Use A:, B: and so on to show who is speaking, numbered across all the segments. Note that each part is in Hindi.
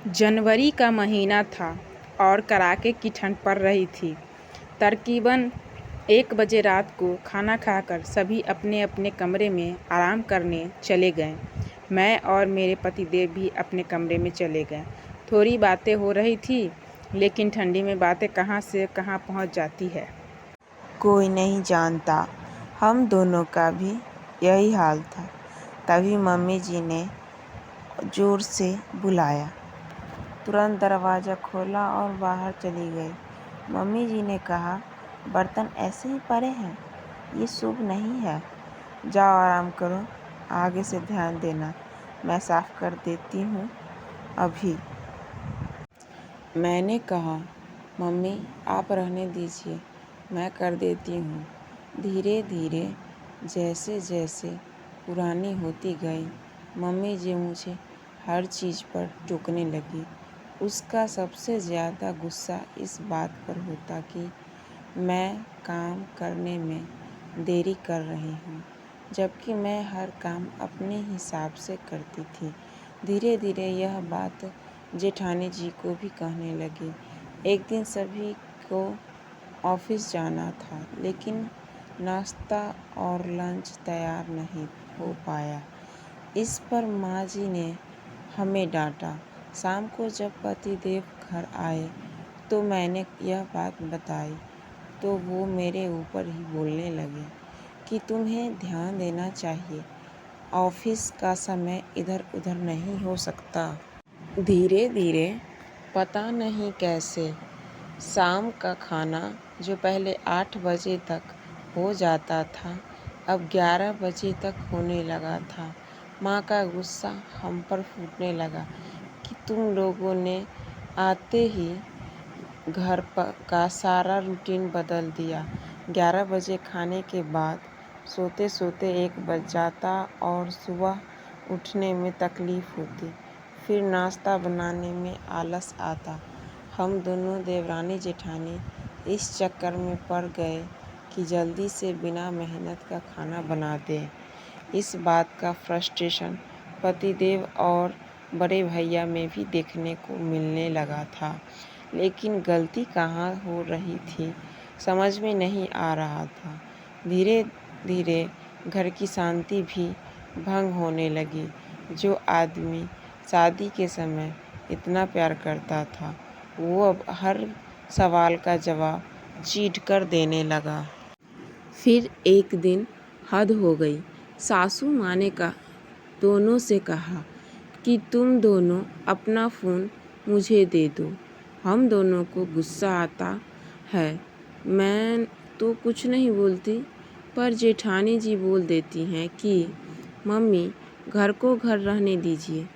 A: जनवरी का महीना था और कड़ाके की ठंड पड़ रही थी। तकरीबन 1 बजे रात को खाना खाकर सभी अपने अपने कमरे में आराम करने चले गए। मैं और मेरे पतिदेव भी अपने कमरे में चले गए। थोड़ी बातें हो रही थी, लेकिन ठंडी में बातें कहाँ से कहाँ पहुँच जाती है,
B: कोई नहीं जानता। हम दोनों का भी यही हाल था। तभी मम्मी जी ने जोर से बुलाया। तुरंत दरवाज़ा खोला और बाहर चली गई। मम्मी जी ने कहा, बर्तन ऐसे ही पड़े हैं, ये शुभ नहीं है। जाओ आराम करो, आगे से ध्यान देना, मैं साफ कर देती हूँ अभी। मैंने कहा, मम्मी आप रहने दीजिए, मैं कर देती हूँ। धीरे धीरे जैसे जैसे पुरानी होती गई, मम्मी जी मुझे हर चीज़ पर टोकने लगी। उसका सबसे ज़्यादा गुस्सा इस बात पर होता कि मैं काम करने में देरी कर रही हूँ, जबकि मैं हर काम अपने हिसाब से करती थी। धीरे धीरे यह बात जेठानी जी को भी कहने लगी। एक दिन सभी को ऑफिस जाना था, लेकिन नाश्ता और लंच तैयार नहीं हो पाया। इस पर माँ जी ने हमें डांटा। शाम को जब पतिदेव घर आए तो मैंने यह बात बताई, तो वो मेरे ऊपर ही बोलने लगे कि तुम्हें ध्यान देना चाहिए, ऑफिस का समय इधर उधर नहीं हो सकता। धीरे धीरे पता नहीं कैसे शाम का खाना जो पहले 8 बजे तक हो जाता था, अब 11 बजे तक होने लगा था। माँ का गुस्सा हम पर फूटने लगा कि तुम लोगों ने आते ही घर का सारा रूटीन बदल दिया। 11 बजे खाने के बाद सोते सोते 1 बज जाता और सुबह उठने में तकलीफ़ होती। फिर नाश्ता बनाने में आलस आता। हम दोनों देवरानी जेठानी इस चक्कर में पड़ गए कि जल्दी से बिना मेहनत का खाना बना दें। इस बात का फ्रस्ट्रेशन पतिदेव और बड़े भैया में भी देखने को मिलने लगा था, लेकिन गलती कहाँ हो रही थी समझ में नहीं आ रहा था। धीरे धीरे घर की शांति भी भंग होने लगी। जो आदमी शादी के समय इतना प्यार करता था, वो अब हर सवाल का जवाब चीढ़ कर देने लगा।
A: फिर एक दिन हद हो गई। सासू माँ ने दोनों से कहा कि तुम दोनों अपना फ़ोन मुझे दे दो। हम दोनों को गुस्सा आता है। मैं तो कुछ नहीं बोलती, पर जेठानी जी बोल देती हैं कि मम्मी घर को घर रहने दीजिए,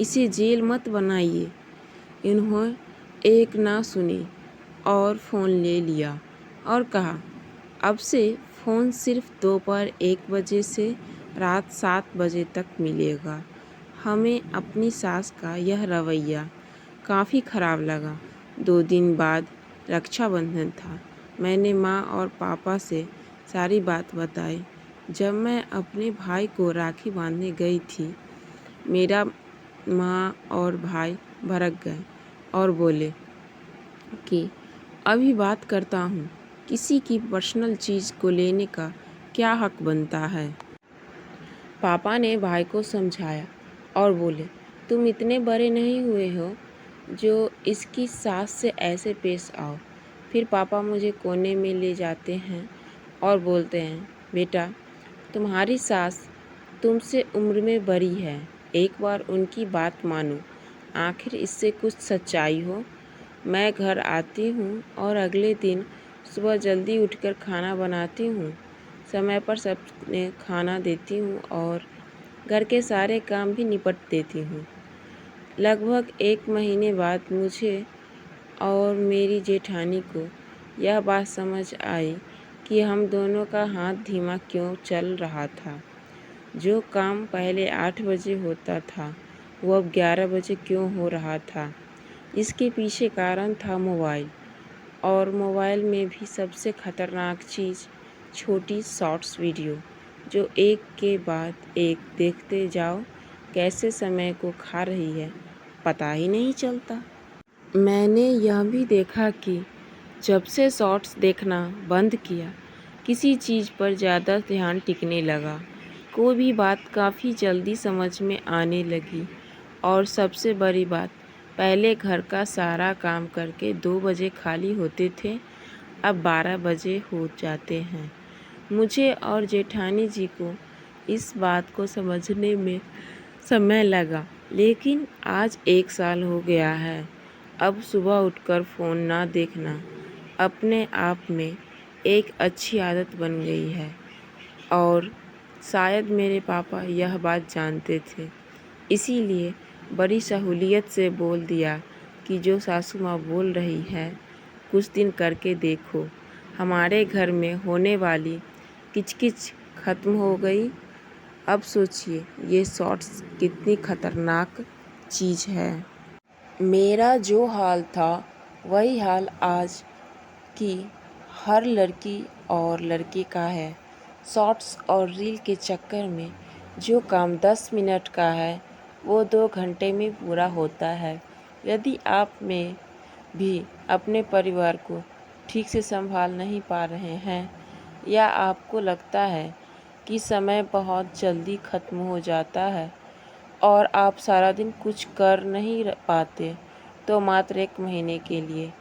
A: इसे जेल मत बनाइए। इन्होंने एक ना सुनी और फ़ोन ले लिया और कहा, अब से फ़ोन सिर्फ दोपहर 1 बजे से रात 7 बजे तक मिलेगा। हमें अपनी सास का यह रवैया काफ़ी ख़राब लगा। 2 दिन बाद रक्षाबंधन था। मैंने माँ और पापा से सारी बात बताई। जब मैं अपने भाई को राखी बांधने गई थी, मेरा माँ और भाई भड़क गए और बोले कि अभी बात करता हूँ, किसी की पर्सनल चीज़ को लेने का क्या हक बनता है। पापा ने भाई को समझाया और बोले, तुम इतने बड़े नहीं हुए हो जो इसकी सास से ऐसे पेश आओ। फिर पापा मुझे कोने में ले जाते हैं और बोलते हैं, बेटा तुम्हारी सास तुमसे उम्र में बड़ी है, एक बार उनकी बात मानो, आखिर इससे कुछ सच्चाई हो। मैं घर आती हूँ और अगले दिन सुबह जल्दी उठकर खाना बनाती हूँ, समय पर सबने खाना देती हूँ और घर के सारे काम भी निपट देती हूँ। लगभग 1 महीने बाद मुझे और मेरी जेठानी को यह बात समझ आई कि हम दोनों का हाथ धीमा क्यों चल रहा था। जो काम पहले 8 बजे होता था, वो अब 11 बजे क्यों हो रहा था। इसके पीछे कारण था मोबाइल, और मोबाइल में भी सबसे ख़तरनाक चीज़ छोटी शॉर्ट्स वीडियो, जो एक के बाद एक देखते जाओ कैसे समय को खा रही है पता ही नहीं चलता। मैंने यह भी देखा कि जब से शॉर्ट्स देखना बंद किया, किसी चीज़ पर ज़्यादा ध्यान टिकने लगा। कोई भी बात काफ़ी जल्दी समझ में आने लगी। और सबसे बड़ी बात, पहले घर का सारा काम करके 2 बजे खाली होते थे, अब 12 बजे हो जाते हैं। मुझे और जेठानी जी को इस बात को समझने में समय लगा, लेकिन आज 1 साल हो गया है। अब सुबह उठकर फ़ोन ना देखना अपने आप में एक अच्छी आदत बन गई है। और शायद मेरे पापा यह बात जानते थे, इसीलिए बड़ी सहूलियत से बोल दिया कि जो सासू माँ बोल रही है कुछ दिन करके देखो। हमारे घर में होने वाली किचकिच खत्म हो गई। अब सोचिए ये शॉर्ट्स कितनी खतरनाक चीज़ है। मेरा जो हाल था वही हाल आज की हर लड़की और लड़के का है। शॉर्ट्स और रील के चक्कर में जो काम 10 मिनट का है वो 2 घंटे में पूरा होता है। यदि आप में भी अपने परिवार को ठीक से संभाल नहीं पा रहे हैं या आपको लगता है कि समय बहुत जल्दी ख़त्म हो जाता है और आप सारा दिन कुछ कर नहीं पाते, तो मात्र 1 महीने के लिए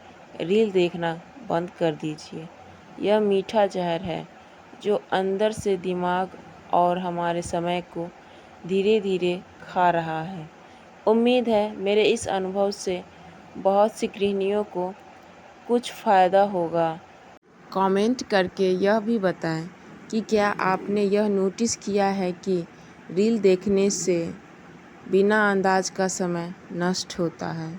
A: रील देखना बंद कर दीजिए। यह मीठा जहर है जो अंदर से दिमाग और हमारे समय को धीरे धीरे खा रहा है। उम्मीद है मेरे इस अनुभव से बहुत सी गृहिणियों को कुछ फ़ायदा होगा। कमेंट करके यह भी बताएं कि क्या आपने यह नोटिस किया है कि रील देखने से बिना अंदाज का समय नष्ट होता है।